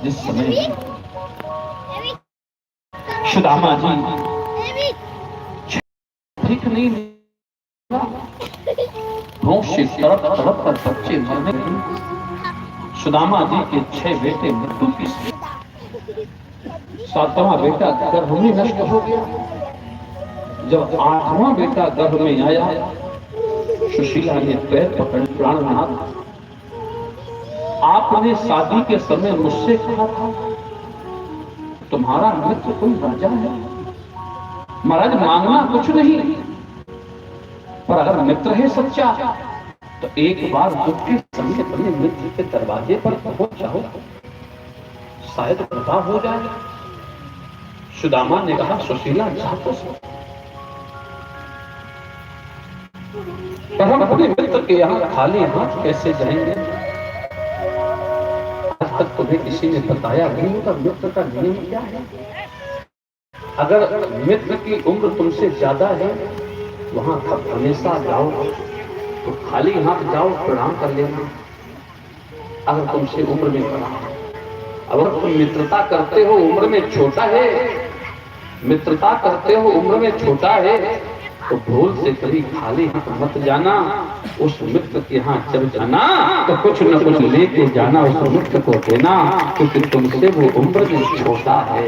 जिस समय सुदामा जी ठीक नहीं मिला, भूख से तड़प तड़प कर बच्चे मरने लगे। सुदामा जी के 6 बेटे मृत्यु की, 7वां बेटा गर्भ में नष्ट हो गया। जब 8वां बेटा गर्भ में आया, सुशीला ने पैर पकड़ प्राणनाथ, आपने शादी के समय मुझसे कहा था तुम्हारा मित्र कोई राजा है, महाराज मांगना कुछ नहीं, पर अगर मित्र है सच्चा तो एक बार दुख के समय अपने मित्र के दरवाजे पर पहुंच जाओ, शायद कृपा हो जाए। सुदामा ने कहा सुशीला जा तो सो, पर हम अपने मित्र के यहाँ खाली हाथ कैसे जाएंगे? आज तक तुम्हें किसी ने बताया नहीं होगा मित्र का नियम क्या है। अगर मित्र की उम्र तुमसे ज्यादा है, वहां हमेशा जाओ तो खाली हाथ जाओ, प्रणाम कर लेना। अगर तुमसे उम्र में बड़ा है, अगर तुम मित्रता करते हो उम्र में छोटा है, मित्रता करते हो उम्र में छोटा है, तो भूल से कभी खाली हाथ मत जाना। उस मित्र के यहाँ जब जाना तो कुछ न कुछ लेके जाना, उस मित्र को देना, क्योंकि तुमसे वो उम्र में छोटा है।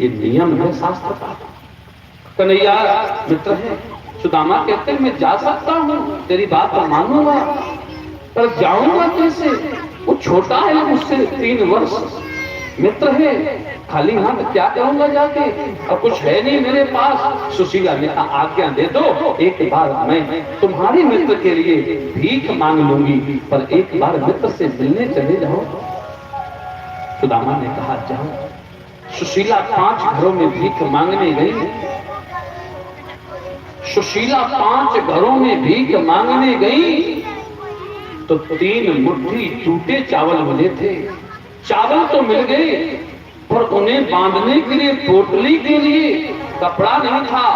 ये नियम है शास्त्र का। कन्हैया मित्र है। सुदामा कहते मैं जा सकता हूँ, तेरी बात तो मानूंगा, पर जाऊंगा कैसे? वो छोटा है मुझसे 3 वर्ष, मित्र है, खाली हाथ क्या करूंगा जाके, और कुछ है नहीं मेरे पास। सुशीला ने कहा आज्ञा दे दो, एक बार मैं तुम्हारे मित्र के लिए भीख मांग लूंगी, पर एक बार मित्र से मिलने चले जाओ। सुदामा ने कहा जाओ। सुशीला 5 घरों में भीख मांगने गई। सुशीला 5 घरों में भीख मांगने गई तो 3 मुट्ठी टूटे चावल मिले थे। चावल तो मिल गए, पर उन्हें बांधने के लिए पोटली के लिए कपड़ा नहीं था,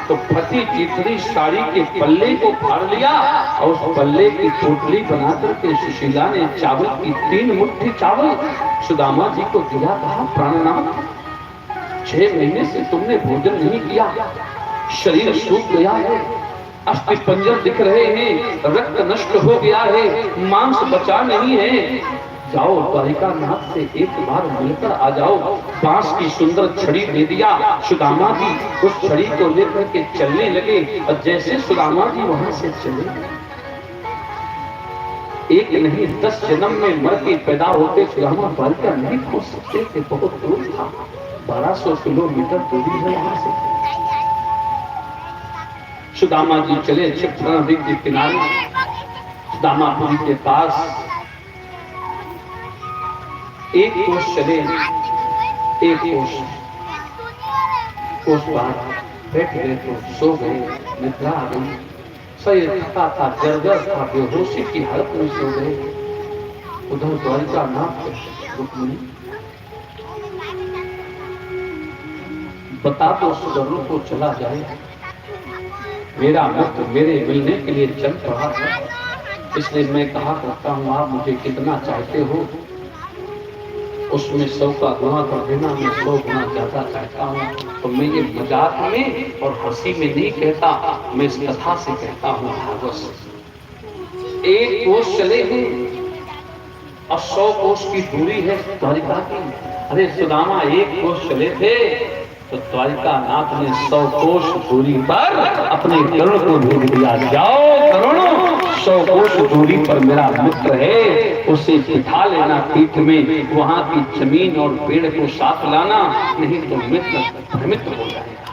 तो फटी चिथड़ी साड़ी के पल्ले को फाड़ लिया और उस पल्ले की पोटली बनाकर के सुशीला ने चावल की 3 मुट्ठी चावल सुदामा जी को दिया। कहा प्राणनाथ 6 महीने से तुमने भोजन नहीं किया, शरीर सूख गया है, अस्थि पंजर दिख रहे हैं, रक्त नष्ट हो गया है, मांस बचा नहीं है। जाओ द्वारिका नाथ से एक बार मिलकर आ जाओ। बांस की सुंदर छड़ी दे दिया। सुदामा जी उस छड़ी को लेकर के चलने लगे, और जैसे सुदामा जी वहां से चले, एक नहीं 10 जन्म में मर के पैदा होते सुदामा द्वारिका नहीं पहुंच सकते थे, बहुत दूर था, 1200 किलोमीटर दूरी है वहां से। सुदामा जी चले क्षिप्रा नदी के किनारे, सुदामापुरी के पास एक कोस चले, एक कोस बाहर बैठ गए तो सो गए, निद्रा आ गई, शरीर थका था, जर्जर था, बेहोशी की हालत में सो गए। उधर द्वारिका नाथ रुक्मिणी बता दो सुगर्व को चला जाए, मेरा मित्र मेरे मिलने के लिए चल पड़ा था, इसलिए मैं कहा करता हूँ आप मुझे कितना चाहते हो उसमें 100 का गुणा कर देना, मैं 100 गुना ज्यादा चाहता हूँ। तो मैं ये मजाक में और हंसी में नहीं कहता, मैं इस कथा से कहता हूँ भागवत। एक कोस चले हैं और 100 कोस की दूरी है द्वारिका की। अरे सुदामा एक कोस चले थे तो द्वारिका नाथ ने 100 कोस दूरी पर अपने गरुड़ को भेज दिया, जाओ गरुड़ 100 कोस दूरी पर मेरा मित्र है, उसे बिठा लेना पीठ में, वहां की जमीन और पेड़ को साथ लाना, नहीं तो मित्र भ्रमित हो जाएगा।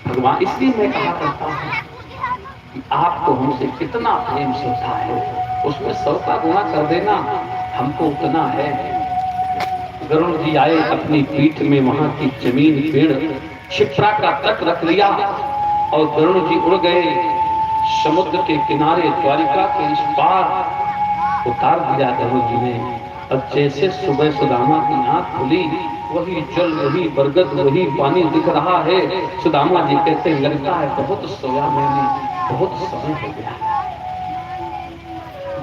भगवान इसलिए मैं कहा करता हूँ कि आपको हमसे कितना प्रेम श्रद्धा है, उसमें 100 का गुणा कर देना, हमको उतना है। गरुड़ जी आए अपनी पीठ में, वहां की जमीन पेड़ क्षिप्रा का तट रख लिया और गरुड़ जी उड़ गए समुद्र के किनारे, द्वारिका के इस पार उतार दिया गरुड़ जी ने। अब जैसे सुबह सुदामा की आंख खुली, वही जल, वही बरगद, वही पानी दिख रहा है। सुदामा जी कहते हैं लगता है बहुत सोया मैंने, बहुत समय हो गया।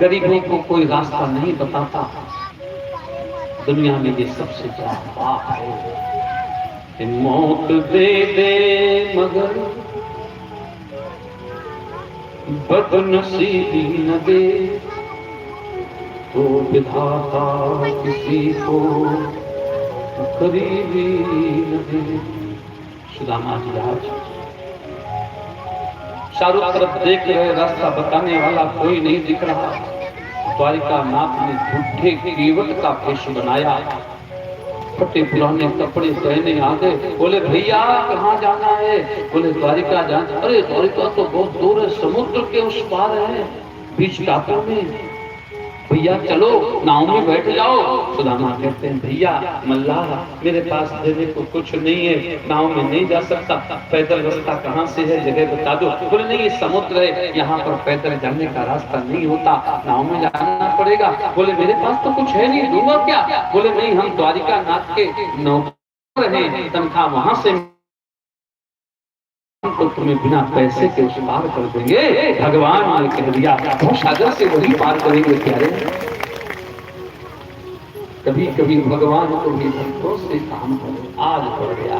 गरीबों को कोई रास्ता नहीं बताता, दुनिया में ये सबसे बड़ा पाप है कि मौत दे दे मगर बदनसीबी न दे, तो विधाता किसी को करीबी न दे। सुदामा जी आज चारों तरफ देख रहे, रास्ता बताने वाला कोई नहीं दिख रहा। द्वारिका नाथ ने झूठे केवट का वेश बनाया, फटे पुराने कपड़े पहने आ गए। बोले भैया कहाँ जाना है? बोले द्वारिका जाना। अरे द्वारिका तो बहुत दूर है, समुद्र के उस पार है, बीच टापू में। भैया चलो नाव में बैठ जाओ। सुदामा कहते हैं भैया मल्लाह मेरे पास देने को कुछ नहीं है, नाव में नहीं जा सकता, पैदल रास्ता कहाँ से है जगह बता दो। बोले नहीं ये समुद्र है, यहाँ पर पैदल जाने का रास्ता नहीं होता, नाव में जाना पड़ेगा। बोले मेरे पास तो कुछ है नहीं, दूंगा क्या? बोले नहीं हम द्वारिका नाथ के नौकर हैं, तनख्वाह वहां से तो तुम्हें बिना पैसे के उस पार कर देंगे। भगवान ने कह दिया सागर से वही पार करेंगे प्यारे। कभी कभी भगवान को भी भक्तों से काम करो। आज पड़ गया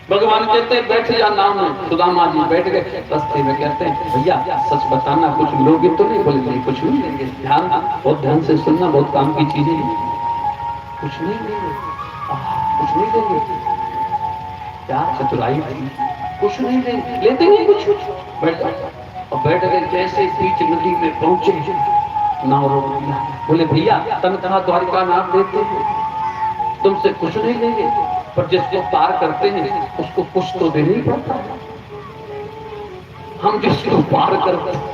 भगवान कहते हैं बैठ जा नाव में। सुदामा जी बैठ गए। रास्ते में कहते हैं भैया सच बताना कुछ लोगे तो नहीं? बोले नहीं कुछ नहीं लेंगे। ध्यान बहुत ध्यान से सुनना, बहुत काम की चीजें कुछ नहीं लेंगे, कुछ नहीं लेंगे। क्या चतुराई थी, कुछ नहीं लेते नहीं कुछ। बैठ गए। जैसे बीच नदी में पहुंचे नाव रोक दिया। बोले भैया तनख्वाह द्वारिका नाथ देते हैं, तुमसे कुछ नहीं लेंगे, पर जिसको पार करते हैं उसको कुछ तो देना ही पड़ता है। हम जिसको पार करते हैं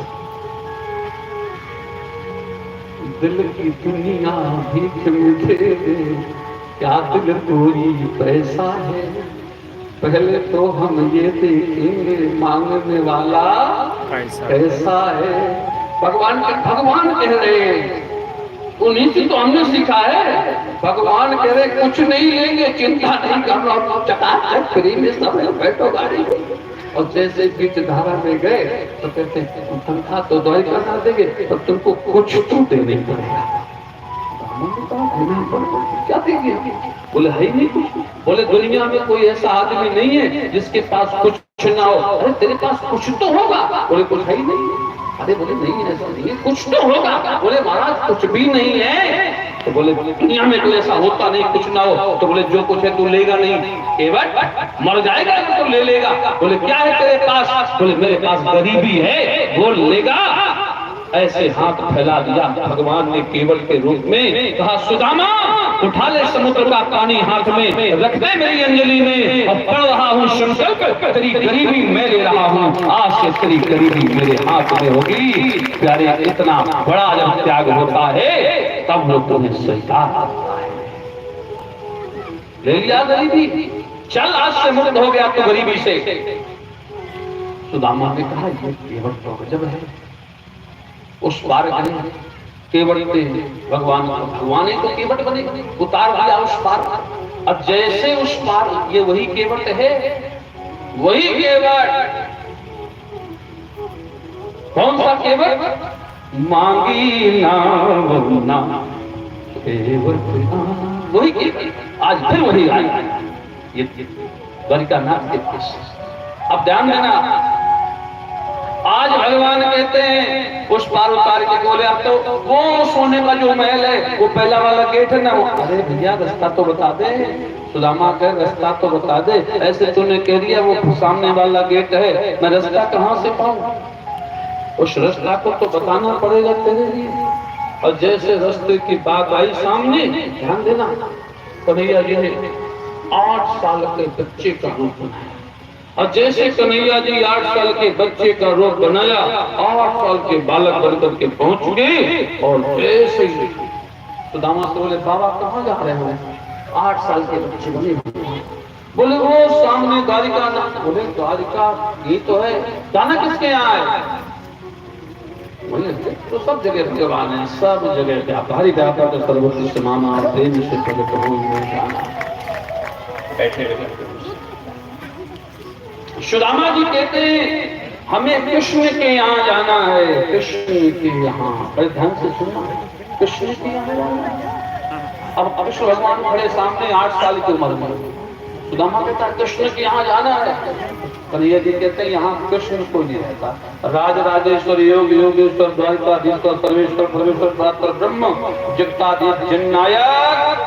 दिल की दुनिया भीख मुझे दे, क्या दिल कोई पैसा है, पहले तो हम ये देखेंगे मांगने वाला कैसा है। भगवान कह रहे हैं, उन्हीं से तो हमने सीखा है। भगवान कह रहे कुछ नहीं लेंगे, चिंता नहीं करना, चकाचक फ्री में सब बैठो गाड़ी। और जैसे बीच धारा में गए तो कहते तनख्वाह तो द्वारिका ना देंगे, तो तुमको कुछ तो देना ही पड़ेगा। क्या देंगे? बोले है ही नहीं कुछ। बोले दुनिया में कोई ऐसा आदमी नहीं है जिसके पास कुछ ना हो। अरे तेरे पास कुछ तो होगा। बोले कुछ है ही नहीं। अरे बोले नहीं ऐसा नहीं है, कुछ तो होगा। बोले महाराज कुछ भी नहीं है। तो बोले दुनिया में कोई ऐसा होता नहीं कुछ ना हो। तो बोले जो कुछ है तू लेगा नहीं, केवल मर जाएगा तो ले लेगा। बोले क्या है तेरे पास? बोले मेरे पास गरीबी है, वो लेगा। ऐसे हाथ फैला दिया भगवान ने केवल के रूप में, कहा सुदामा उठा ले समुद्र का पानी हाथ में, रख दे मेरी अंजलि में, अब पढ़ रहा हूँ संकल्प, तेरी गरीबी मैं ले रहा हूँ, आज से तेरी गरीबी मेरे हाथ में होगी। प्यारे इतना बड़ा जब त्याग होता है तब लोग तुम्हें स्वीकार करता है। ले लिया गरीबी, चल आज से मुक्त हो गया तो गरीबी से। सुदामा ने कहा ये केवल तो गजब है, उस पार केवट ने भगवान को केवट बने उतार दिया उस पार। अब जैसे उस पार ये वही केवट है, वही केवट। कौन सा केवट? मांगी ना केवट, वही केवट आज फिर वही आई। ये द्वारिका नाथ के पास। अब ध्यान देना, आज भगवान कहते हैं उस पार उतार के बोले अब तो वो सोने का जो महल है वो पहला वाला गेट है ना। अरे भैया रास्ता तो बता दे। सुदामा कह रास्ता तो बता दे, ऐसे तूने कह दिया वो सामने वाला गेट है, मैं रास्ता कहाँ से पाऊं? उस रास्ता को तो बताना पड़ेगा तेरे लिए। और जैसे रास्ते की बात आई सामने, ध्यान देना कन्हैया जी ने 8 साल के बच्चे का रूप बनाया। और जैसे कन्हैया जी 8 साल के बच्चे का रूप बनाया, 8 साल के बालक बनकर के पहुंच गए। और जैसे ही सुदामा से बोले बाबा कहाँ जा रहे हो? 8 साल के बच्चे बने। बोले वो सामने द्वारिका। बोले द्वारिका ये तो है, जाना किसके यहाँ है? बोले तो सब जगह भगवान है, सब जगह व्यापारी व्यापार का सर्वोत्कृष्ट मामा प्रेम से प्रकट हो जाना। बैठे सुदामा जी कहते हैं हमें कृष्ण के यहाँ जाना है, कृष्ण के यहाँ। बड़े ध्यान से सुनना, कृष्ण की यहाँ जाना है। अब कृष्ण भगवान खड़े सामने 8 साल की उम्र में। सुदामा कहता कृष्ण के यहाँ जाना है। कन्हैया जी कहते हैं यहाँ कृष्ण कोई नहीं रहता। राज राजेश्वर योग योगेश्वर द्वारिकाधीश्वर सर्वेश्वर परमेश्वर परात्पर ब्रह्म जगताधीश जननायक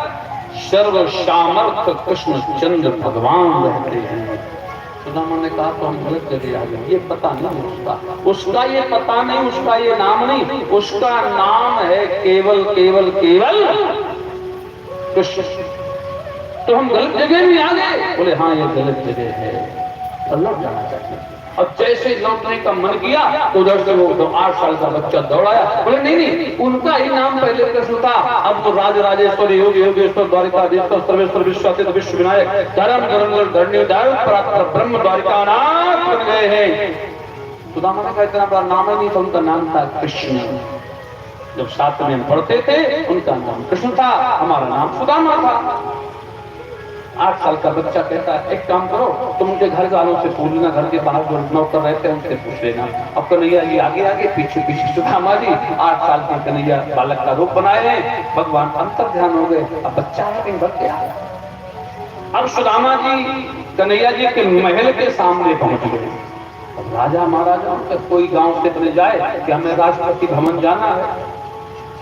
सर्व सामर्थ कृष्ण चंद्र भगवान रहते हैं। सुदामा ने कहा तो हम गलत जगह आ गए, ये पता नहीं उसका ये पता नहीं, उसका ये नाम नहीं, उसका नाम है केवल केवल केवल कृष्ण। तो हम गलत जगह भी आ गए। बोले हाँ ये गलत जगह है, लौट जाना चाहिए। अब जैसे लौटने का मन किया तो उधर से वो 8 साल का बच्चा दौड़ाया। बोले नहीं, उनका ही नाम पहले कृष्ण था, अब तो राज राजेश्वर योग योगेश्वर द्वारिकाधीश्वर सर्वेश्वर विश्वातीत विश्व विनायक धर्म धर्म धरण्योदय परात्पर ब्रह्म द्वारिकानाथ बन गए हैं। सुदामा ने कहा इतना बड़ा नाम ही नहीं था, उनका नाम था कृष्ण। जब 7 में हम पढ़ते थे उनका नाम कृष्ण था, हमारा नाम सुदामा था। 8 साल का बच्चा कहता है एक काम करो, तुम उनके घर वालों से पूछ लेना, घर के बाहर जो नौकर रहते हैं उनसे पूछ लेना। अब कन्हैया जी आगे आगे पीछे पीछे सुदामा जी 8 साल के कन्हैया बालक का रूप बनाए हैं। भगवान अंतर ध्यान हो गए, अब बच्चा लेकिन बढ़ गया। अब सुदामा जी कन्हैया जी के महल के सामने पहुंच गए। अब राजा महाराजा कोई गांव से बने जाए कि हमें राष्ट्रपति भवन जाना है,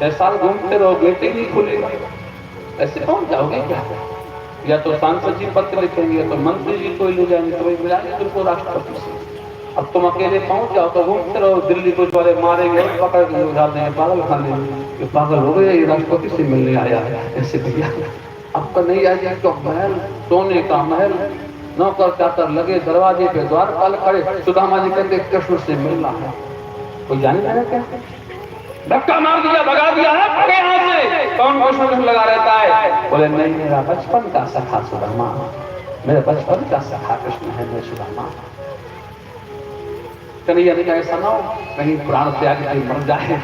6 साल घूमते रहो गेट नहीं खुलेगा, ऐसे पहुंच जाओगे क्या? या तो सांसद जी पत्र लिखेंगे, या तो मंत्री जी को ले जाएंगे, तो वही मिलाएंगे तुमको राष्ट्रपति से। अब तुम अकेले पहुंच जाओ तो घूमते रहो, दिल्ली कुछ वाले मारेंगे पकड़ के उठा देंगे, पागल खाने ये पागल हो गए, ये राष्ट्रपति से मिलने आया है ऐसे भैया। अब तो नहीं आया तो महल, सोने का महल, नौकर चाकर लगे दरवाजे पे, द्वारपाल खड़े। सुदामा जी कहते कृष्ण से मिलना है, कोई जाने लगा क्या? धक्का मार दिया, भगा दिया है, भागे यहाँ से। कौन कृष्ण लगा रहता है? बोले नहीं, मेरा बचपन का सखा सुदामा, मेरे बचपन का सखा कृष्ण है, मैं सुदामा। कन्हैया ने कहा ऐसा ना हो कहीं प्राण त्याग के मर जाए।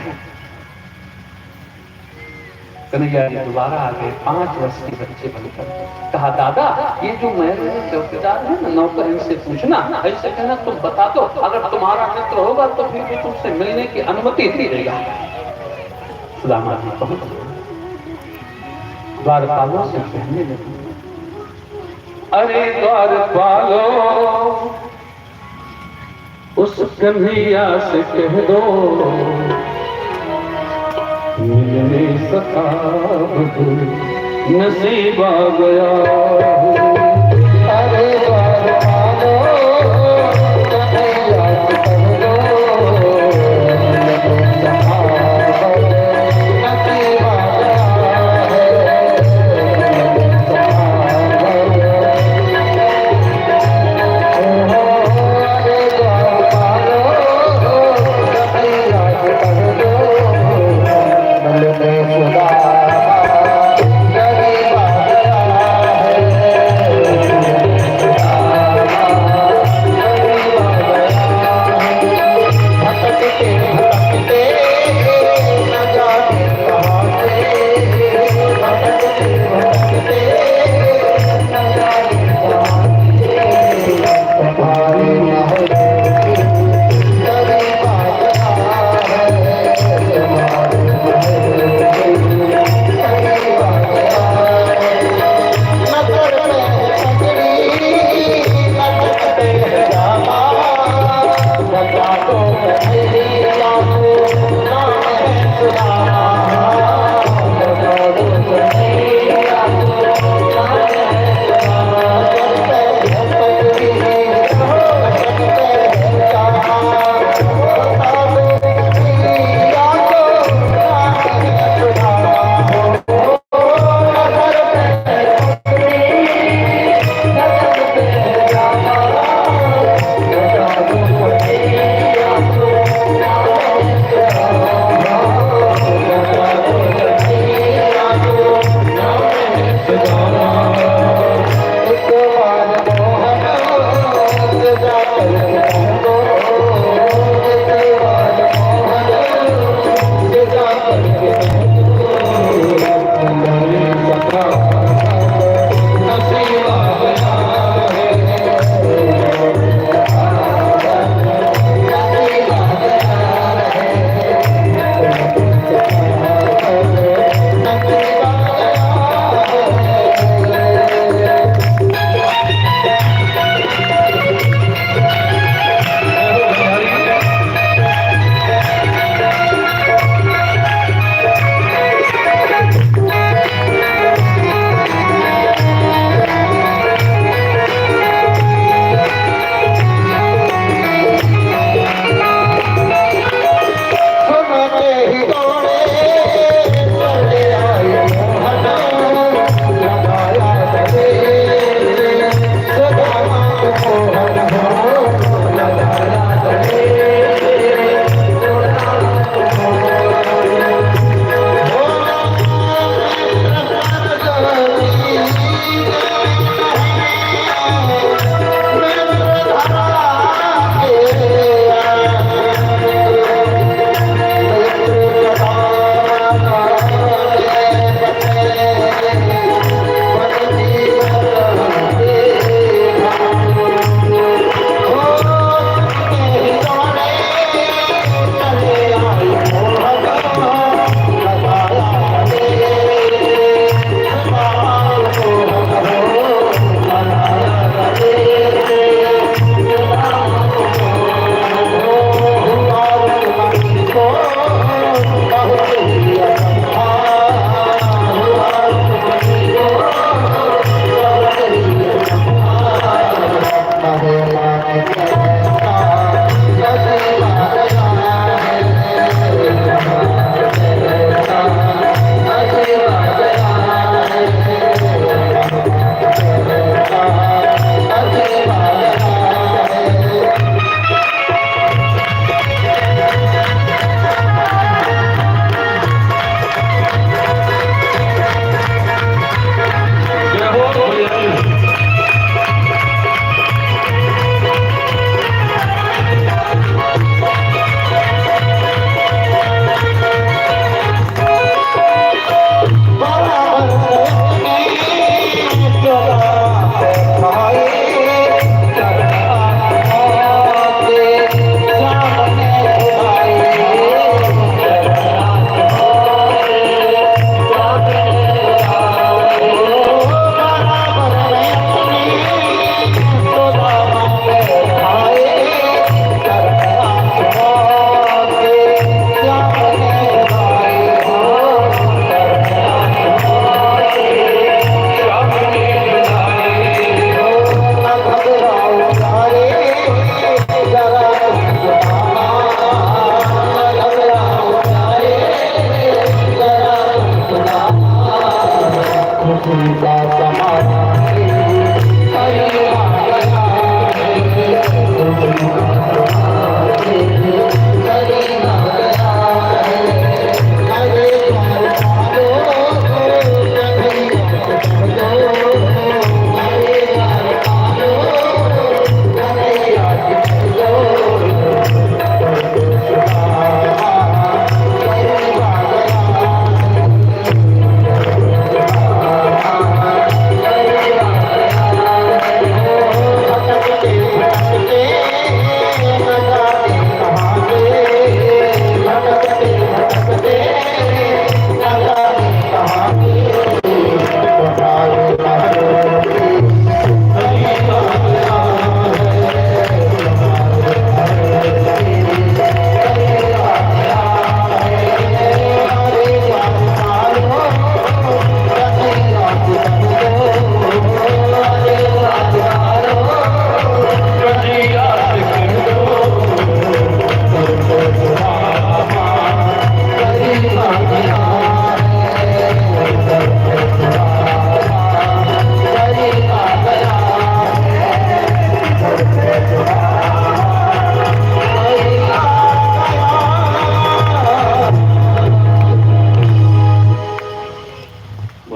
कन्हैया जी दोबारा आ गए, 5 वर्ष के बच्चे बनकर। कहा दादा ये जो महल में चौकीदार है ना, नौकर, इनसे पूछना, ऐसे कहना तुम बता दो, अगर तुम्हारा मित्र होगा तो फिर भी तुमसे मिलने की अनुमति दे देगा। सुदामा जी पहुंच गए, द्वारपालों से कहने लगे अरे द्वारपालो उस कन्हैया से कह दो मिलने सका नसीब आ गया। अरे द्वारपालो कन्हैया से कह दो सीता समाना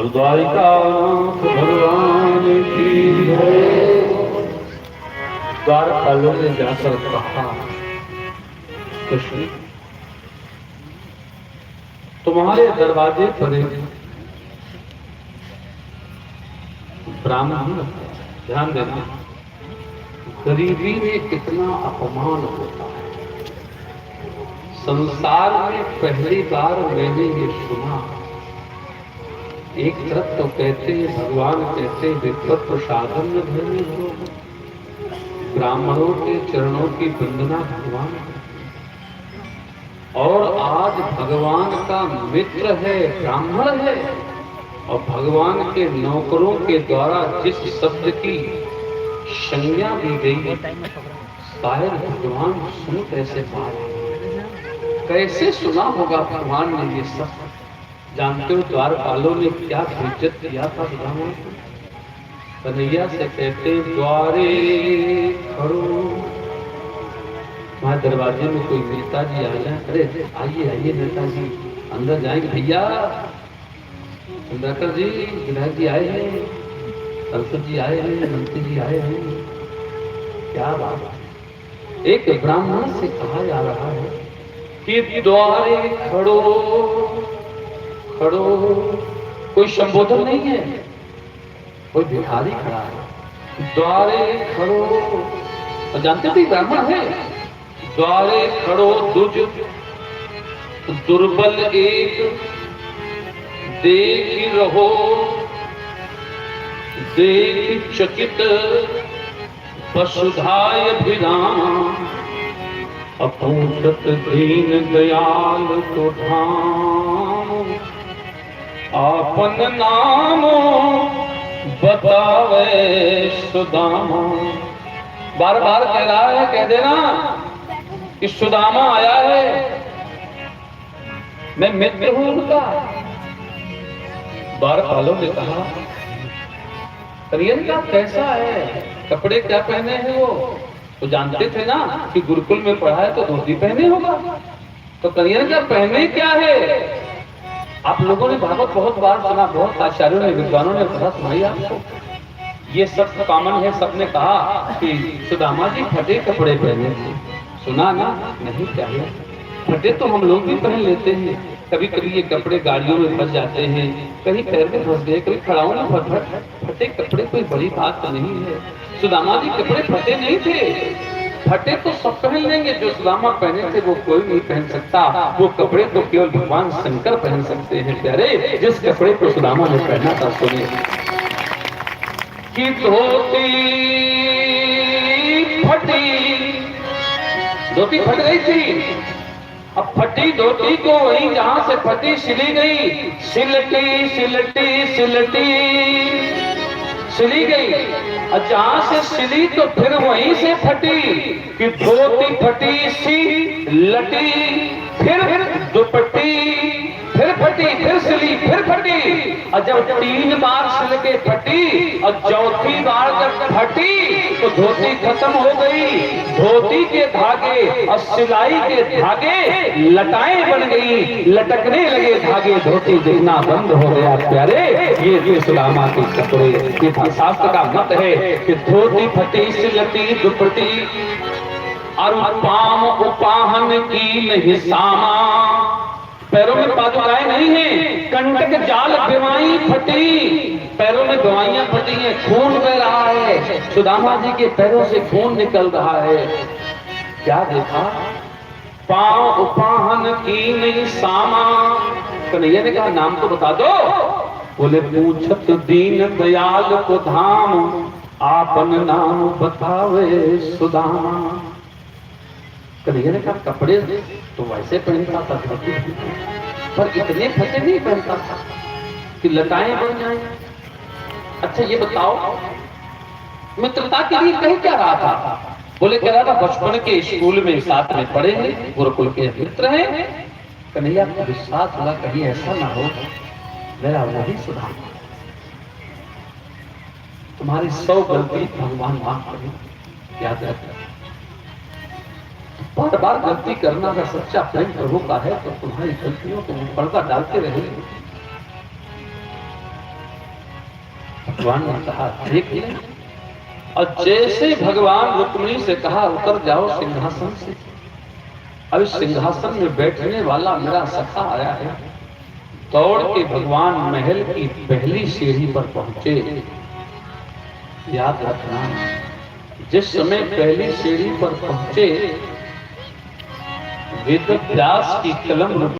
द्वारिकानाथ भगवान की जय। द्वारपालों ने जाकर कहा, कृष्ण तुम्हारे दरवाजे पर एक ब्राह्मण, ध्यान देना, गरीबी में कितना अपमान होता है। संसार में पहली बार मैंने ये सुना। एक तरफ तो कहते हैं, भगवान कहते हैं विद्वत प्रसादम में धर्मी हो, ब्राह्मणों के चरणों की वंदना भगवान करते हैं। और आज भगवान का मित्र है, ब्राह्मण है, और भगवान के नौकरों के द्वारा जिस शब्द की संज्ञा दी गई, शायद भगवान सुन कैसे पाए, कैसे सुना होगा भगवान ने ये सब। जानते हो द्वारपालों ने क्या बेइज्जत किया था ब्राह्मण को। कन्हैया से कहते, द्वारे खड़ो, वहां दरवाजे में कोई नेताजी आ जाए, अरे आइए आइए नेताजी, अंदर जाएंगे। भैया चंद्रकर जी, विधायक जी आए हैं, संसद जी आए हैं, मंत्री जी आए हैं, क्या बात है। एक ब्राह्मण से कहा जा रहा है कि द्वारे खड़ो खड़ो। कोई संबोधन नहीं है, कोई भिखारी खड़ा है। द्वारे खड़ो, और जानते थे ब्राह्मण है। द्वारे खड़ो दुज दुर्बल एक, देख रहो देख चकित वसुधाय भिराम। अपूछत दीन दयाल तो धाम, आपन नाम बतावे सुदामा। बार बार कह रहा है, कह देना कि सुदामा आया है, मैं मित्र हूं उनका। द्वारपालों ने कहा, करियन का कैसा है, कपड़े क्या पहने हैं वो तो जानते थे ना कि गुरुकुल में पढ़ा है तो धोती पहने होगा, तो करियन का पहने क्या है। आप लोगों ने भागवत बहुत बार सुना, बहुत आचार्यों ने, विद्वानों ने कथा सुनाई आपको। ये सब कॉमन है, सबने कहा कि सुदामा जी फटे कपड़े पहने थे। सुना ना? नहीं, क्या है, फटे तो हम लोग भी पहन लेते हैं। कभी कभी ये कपड़े गाड़ियों में फंस जाते हैं, कहीं पैर में फंस गए, कभी खड़ाओं में फटे कपड़े कोई बड़ी बात तो नहीं है। सुदामा जी कपड़े फटे नहीं थे, फटे तो सब पहन लेंगे, जो सुदामा पहने थे वो कोई नहीं पहन सकता। वो कपड़े तो केवल भगवान शंकर पहन सकते हैं। प्यारे, जिस कपड़े को सुदामा ने पहना था, सुनिए कि धोती फटी, धोती फट गई थी। अब फटी धोती को वहीं जहां से फटी सिली गई, सिलटी सिलटी सिलटी सिली गई। और जहां से सिली तो फिर वहीं से फटी कि धोती फटी सी लटी, फिर दुपट्टी, फिर फटी, फिर सिली, फिर फटी, और जब 3 बार सिल के फटी और चौथी बार जब फटी तो धोती खत्म हो गई। धोती के धागे और सिलाई के धागे लटाएं बन गई, लटकने लगे धागे, धोती दिखना बंद हो गया। प्यारे ये सुदामा के कपड़े, ये शास्त्र का मत है कि धोती फटी सिलती दुपट्टी और पाम उपाहन की नहीं सामा। पैरों में पादुकाएं नहीं है, कंटक जाल बीमाई फटी, पैरों में दवाइयां फटी हैं, खून बह रहा है, सुदामा जी के पैरों से खून निकल रहा है। क्या देखा? पांव उपाहन की नहीं सामा। कन्हैया ने कहा नाम तो बता दो। बोले पूछत दीन दयाल को धाम, आपन नाम बतावे सुदामा। कन्हैया ने कहा कपड़े तो वैसे पहनता था पर इतने फटे नहीं पहनता था कि लटाएं बन जाए। अच्छा ये बताओ मित्रता के लिए कह क्या रहा था? बोले कह रहा था बचपन के स्कूल में साथ में पढ़े हैं, गुरुकुल के मित्र हैं। कन्हैया को विश्वास हुआ कहीं ऐसा ना हो मेरा वही सुधार, तुम्हारी 100 गलती भगवान माफ करे। याद रखना बार बार गलती करना अगर सच्चा प्रेम प्रभु का है तो तुम्हारी गलतियों को पर्दा डालते रहेंगे। भगवान ने कहा देख ले, और जैसे भगवान रुक्मिणी से कहा उतर जाओ सिंहासन से, अब इस सिंहासन में बैठने वाला मेरा सखा आया है। दौड़ के भगवान महल की पहली सीढ़ी पर पहुंचे। याद रखना जिस समय पहली सीढ़ी पर पहुंचे वेद व्यास की कलम